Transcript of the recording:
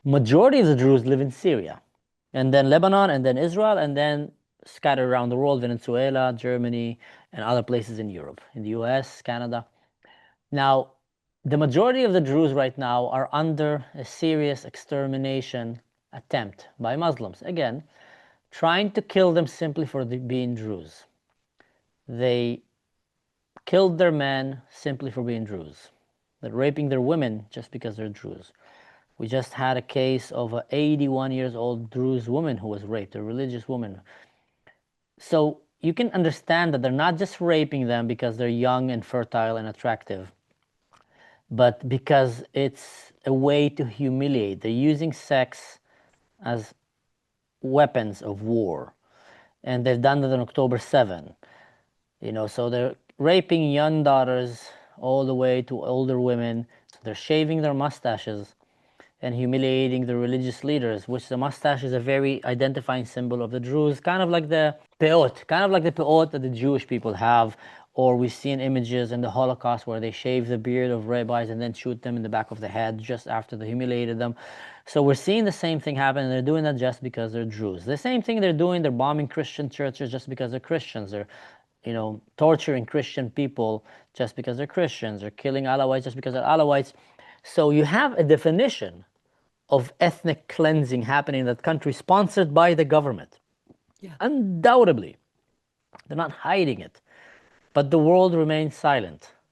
Majority of the Druze live in Syria, and then Lebanon, and then Israel, and then scattered around the world, Venezuela, Germany, and other places in Europe, in the US, Canada. Now, the majority of the Druze right now are under a serious extermination attempt by Muslims. Again, trying to kill them simply for being Druze. They killed their men simply for being Druze. They're raping their women just because they're Druze. We just had a case of an 81 years old Druze woman who was raped, a religious woman. So you can understand that they're not just raping them because they're young and fertile and attractive, but because it's a way to humiliate. They're using sex as weapons of war. And they've done that on October 7. So they're raping young daughters all the way to older women. They're shaving their mustaches and humiliating the religious leaders, which the mustache is a very identifying symbol of the Druze, kind of like the peot that the Jewish people have, or we've seen images in the Holocaust where they shave the beard of rabbis and then shoot them in the back of the head just after they humiliated them. So we're seeing the same thing happen, and they're doing that just because they're Druze. The same thing they're doing, they're bombing Christian churches just because they're Christians. They're torturing Christian people just because they're Christians. They're killing Alawites just because they're Alawites. So you have a definition of ethnic cleansing happening in that country, sponsored by the government. Yeah. Undoubtedly. They're not hiding it. But the world remains silent.